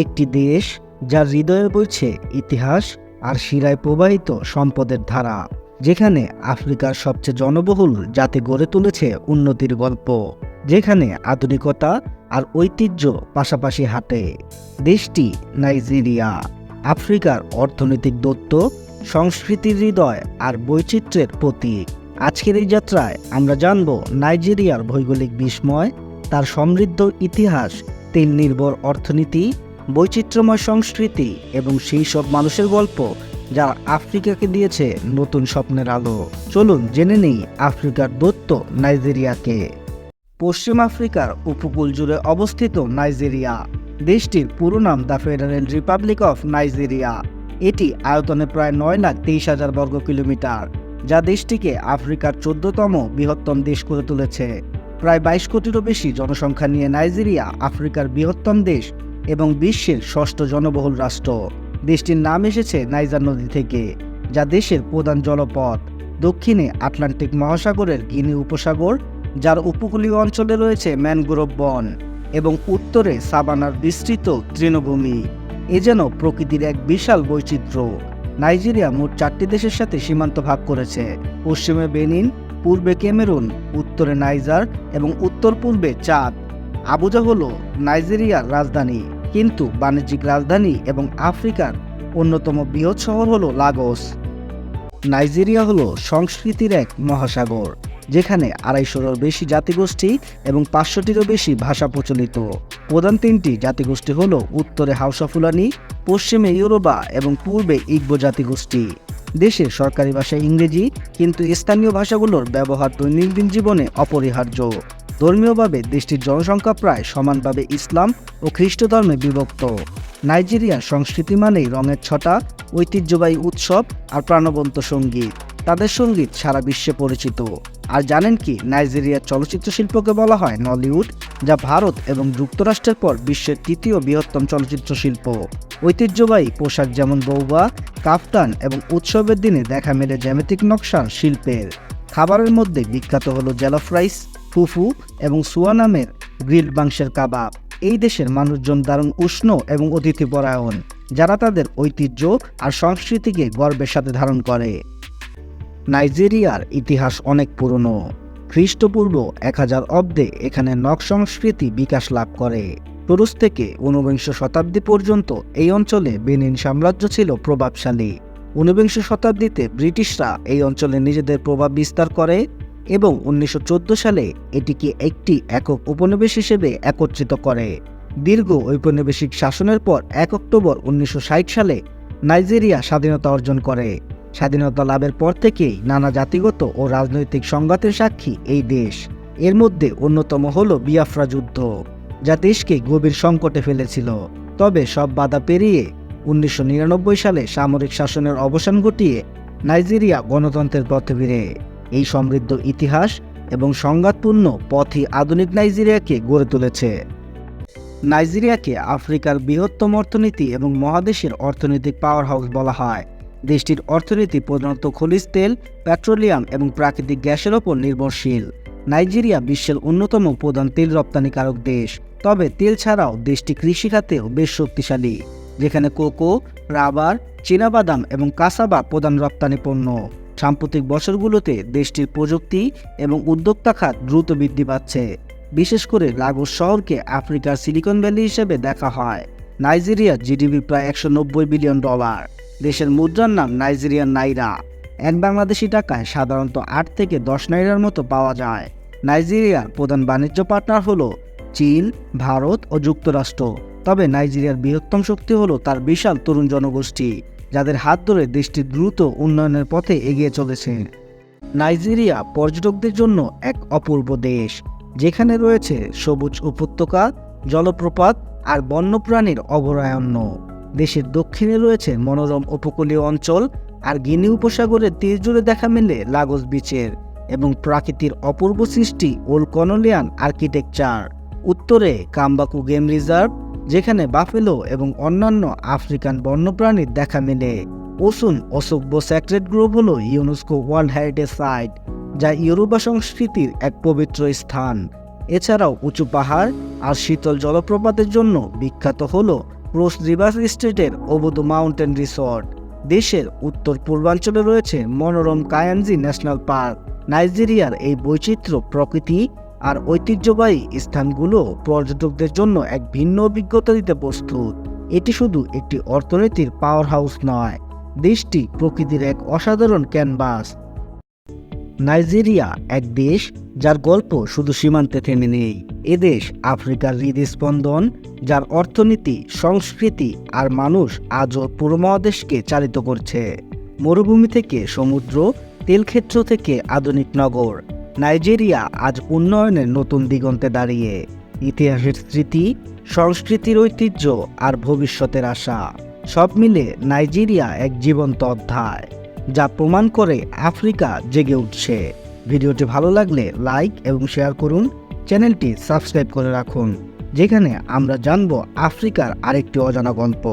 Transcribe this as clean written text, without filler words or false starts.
একটি দেশ যার হৃদয়ে বইছে ইতিহাস আর শিরায় প্রবাহিত সম্পদের ধারা, যেখানে আফ্রিকার সবচেয়ে জনবহুল জাতি গড়ে তুলেছে উন্নতির গল্প, যেখানে আধুনিকতা আর ঐতিহ্য পাশাপাশি হাঁটে। দেশটি নাইজেরিয়া, আফ্রিকার অর্থনৈতিক দৌত্য, সংস্কৃতির হৃদয় আর বৈচিত্র্যের প্রতীক। আজকের এই যাত্রায় আমরা জানব নাইজেরিয়ার ভৌগোলিক বিস্ময়, তার সমৃদ্ধ ইতিহাস, তেল নির্ভর অর্থনীতি, বৈচিত্র্যময় সংস্কৃতি এবং সেই সব মানুষের গল্প যারা আফ্রিকাকে দিয়েছে নতুন স্বপ্নের আলো। চলুন জেনে নেই আফ্রিকার দৈত্য নাইজেরিয়াকে। পশ্চিম আফ্রিকার উপকূল জুড়ে অবস্থিত নাইজেরিয়া দেশটির পুরো নাম the federal Republic of Nigeria. এটি আয়তনে প্রায় 9,23,000 বর্গ কিলোমিটার, যা দেশটিকে আফ্রিকার 14তম বৃহত্তম দেশ করে তুলেছে। প্রায় 22 কোটিরও বেশি জনসংখ্যা নিয়ে নাইজেরিয়া আফ্রিকার বৃহত্তম দেশ এবং বিশ্বের ষষ্ঠ জনবহুল রাষ্ট্র। দেশটির নাম এসেছে নাইজার নদী থেকে, যা দেশের প্রধান জলপথ। দক্ষিণে আটলান্টিক মহাসাগরের গিনি উপসাগর, যার উপকূলীয় অঞ্চলে রয়েছে ম্যানগ্রোভ বন, এবং উত্তরে সাভানার বিস্তৃত তৃণভূমি। এ যেন প্রকৃতির এক বিশাল বৈচিত্র্য। নাইজেরিয়া মোট 4টি দেশের সাথে সীমান্ত ভাগ করেছে: পশ্চিমে বেনিন, পূর্বে ক্যামেরুন, উত্তরে নাইজার এবং উত্তর পূর্বে চাদ। আবুজা হলো নাইজেরিয়ার রাজধানী, কিন্তু বাণিজ্যিক রাজধানী এবং আফ্রিকার অন্যতম বৃহৎ শহর হলো লাগোস। নাইজেরিয়া হলো সংস্কৃতির এক মহাসাগর, যেখানে 250-এরও বেশি জাতিগোষ্ঠী এবং 500-টিরও বেশি ভাষা প্রচলিত। প্রধান 3টি জাতিগোষ্ঠী হল উত্তরে হাউসা ফুলানি, পশ্চিমে ইয়োরুবা এবং পূর্বে ইগবো জাতিগোষ্ঠী। দেশের সরকারি ভাষা ইংরেজি, কিন্তু স্থানীয় ভাষাগুলোর ব্যবহার দৈনন্দিন জীবনে অপরিহার্য। ধর্মীয়ভাবে দেশটির জনসংখ্যা প্রায় সমানভাবে ইসলাম ও খ্রিস্ট ধর্মে বিভক্ত। নাইজেরিয়ার সংস্কৃতি মানেই রঙের ছটা, ঐতিহ্যবাহী উৎসব আর প্রাণবন্ত সঙ্গীত। তাদের সঙ্গীত সারা বিশ্বে পরিচিত। আর জানেন কি, নাইজেরিয়ার চলচ্চিত্র শিল্পকে বলা হয় নলিউড, যা ভারত এবং যুক্তরাষ্ট্রের পর বিশ্বের 3য় বৃহত্তম চলচ্চিত্র শিল্প। ঐতিহ্যবাহী পোশাক যেমন বৌবা, কাফতান এবং উৎসবের দিনে দেখা মেলে জ্যামিতিক নকশার শিল্পের। খাবারের মধ্যে বিখ্যাত হলো জেলফ রাইস, ফুফু এবং সুয়া নামের গ্রিলড মাংসের কাবাব। এই দেশের মানুষজন দারুণ উষ্ণ এবং অতিথিপরায়ণ, যারা তাদের ঐতিহ্য আর সংস্কৃতিকে গর্বের সাথে ধারণ করে। নাইজেরিয়ার ইতিহাস অনেক পুরনো। খ্রিস্টপূর্ব 1000 অব্দে এখানে নক সংস্কৃতি বিকাশ লাভ করে। তুরস্ক থেকে 19বিংশ শতাব্দী পর্যন্ত এই অঞ্চলে বেনিন সাম্রাজ্য ছিল প্রভাবশালী। 19বিংশ শতাব্দীতে ব্রিটিশরা এই অঞ্চলে নিজেদের প্রভাব বিস্তার করে এবং 1914 সালে এটিকে একটি একক উপনিবেশ হিসেবে একত্রিত করে। দীর্ঘ ঔপনিবেশিক শাসনের পর 1 অক্টোবর 1960 সালে নাইজেরিয়া স্বাধীনতা অর্জন করে। স্বাধীনতা লাভের পর থেকেই নানা জাতিগত ও রাজনৈতিক সংঘাতের সাক্ষী এই দেশ। এর মধ্যে অন্যতম হল বিয়াফ্রা যুদ্ধ, যা দেশকে গভীর সংকটে ফেলেছিল। তবে সব বাধা পেরিয়ে 1999 সালে সামরিক শাসনের অবসান ঘটিয়ে নাইজেরিয়া গণতন্ত্রের পথে ফিরে। এই সমৃদ্ধ ইতিহাস এবং সংঘাতপূর্ণ পথই আধুনিক নাইজেরিয়াকে গড়ে তুলেছে। নাইজেরিয়াকে আফ্রিকার বৃহত্তম অর্থনীতি এবং মহাদেশের অর্থনৈতিক পাওয়ার হাউস বলা হয়। দেশটির অর্থনীতি প্রধানত খনিজ তেল, পেট্রোলিয়াম এবং প্রাকৃতিক গ্যাসের ওপর নির্ভরশীল। নাইজেরিয়া বিশ্বের অন্যতম প্রধান তেল রপ্তানিকারক দেশ। তবে তেল ছাড়াও দেশটি কৃষিখাতেও বেশ শক্তিশালী, যেখানে কোকো, রাবার, চীনাবাদাম এবং কাসাবা প্রধান রপ্তানি পণ্য। সাম্প্রতিক বছরগুলোতে দেশটির প্রযুক্তি এবং উদ্যোক্তা খাত দ্রুত বৃদ্ধি পাচ্ছে। বিশেষ করে লাগোস শহরকে আফ্রিকার সিলিকন ভ্যালি হিসেবে দেখা হয়। নাইজেরিয়ার জিডিপি প্রায় $190 বিলিয়ন। দেশের মুদ্রার নাম নাইজেরিয়ান নাইরা। এক বাংলাদেশি টাকায় সাধারণত 8 থেকে 10 নাইরার মতো পাওয়া যায়। নাইজেরিয়ার প্রধান বাণিজ্য পার্টনার হলো চীন, ভারত ও যুক্তরাষ্ট্র। তবে নাইজেরিয়ার বৃহত্তম শক্তি হলো তার বিশাল তরুণ জনগোষ্ঠী, যাদের হাত ধরে দেশটি দ্রুত উন্নয়নের পথে এগিয়ে চলেছে। নাইজেরিয়া পর্যটকদের জন্য এক অপূর্ব দেশ, যেখানে রয়েছে সবুজ উপত্যকা, জলপ্রপাত আর বন্যপ্রাণীর অভয়ারণ্য। দেশের দক্ষিণে রয়েছে মনোরম উপকূলীয় অঞ্চল, আর গিনি উপসাগরের তীর জুড়ে দেখা মেলে লাগোস বিচের এবং প্রাকৃতির অপূর্ব সৃষ্টি ওল্ড কলোনিয়াল আর্কিটেকচার। উত্তরে কাম্বাকু গেম রিজার্ভ, যেখানে বাফেলো এবং অন্যান্য আফ্রিকান বন্যপ্রাণীর দেখা মেলে। ওসুন অসুব্য স্যাক্রেড গ্রোভ হল ইউনেস্কো ওয়ার্ল্ড হেরিটেজ সাইট, যা ইয়োরুবা সংস্কৃতির এক পবিত্র স্থান। এছাড়াও উঁচু পাহাড় আর শীতল জলপ্রপাতের জন্য বিখ্যাত হল ক্রস রিভার স্টেটের ওবুদু মাউন্টেন রিসর্ট। দেশের উত্তর পূর্বাঞ্চলে রয়েছে মনোরম কায়াঞ্জি ন্যাশনাল পার্ক। নাইজেরিয়ার এই বৈচিত্র্য প্রকৃতি আর ঐতিহ্যবাহী স্থানগুলো পর্যটকদের জন্য এক ভিন্ন অভিজ্ঞতা দিতে প্রস্তুত। এটি শুধু একটি অর্থনীতির পাওয়ার হাউস নয়, দেশটি প্রকৃতির এক অসাধারণ ক্যানভাস। নাইজেরিয়া এক দেশ যার গল্প শুধু সীমান্তে থেমে নেই। এদেশ আফ্রিকার হৃদস্পন্দন, যার অর্থনীতি, সংস্কৃতি আর মানুষ আজও পুরো মহাদেশকে চালিত করছে। মরুভূমি থেকে সমুদ্র, তেলক্ষেত্র থেকে আধুনিক নগর, নাইজেরিয়া আজ উন্নয়নের নতুন দিগন্তে দাঁড়িয়ে। ইতিহাসের স্মৃতি, সংস্কৃতির ঐতিহ্য আর ভবিষ্যতের আশা, সব মিলে নাইজেরিয়া এক জীবন্ত অধ্যায়, যা প্রমাণ করে আফ্রিকা জেগে উঠছে। ভিডিওটি ভালো লাগলে লাইক এবং শেয়ার করুন, চ্যানেলটি সাবস্ক্রাইব করে রাখুন, যেখানে আমরা জানব আফ্রিকার আরেকটি অজানা গল্প।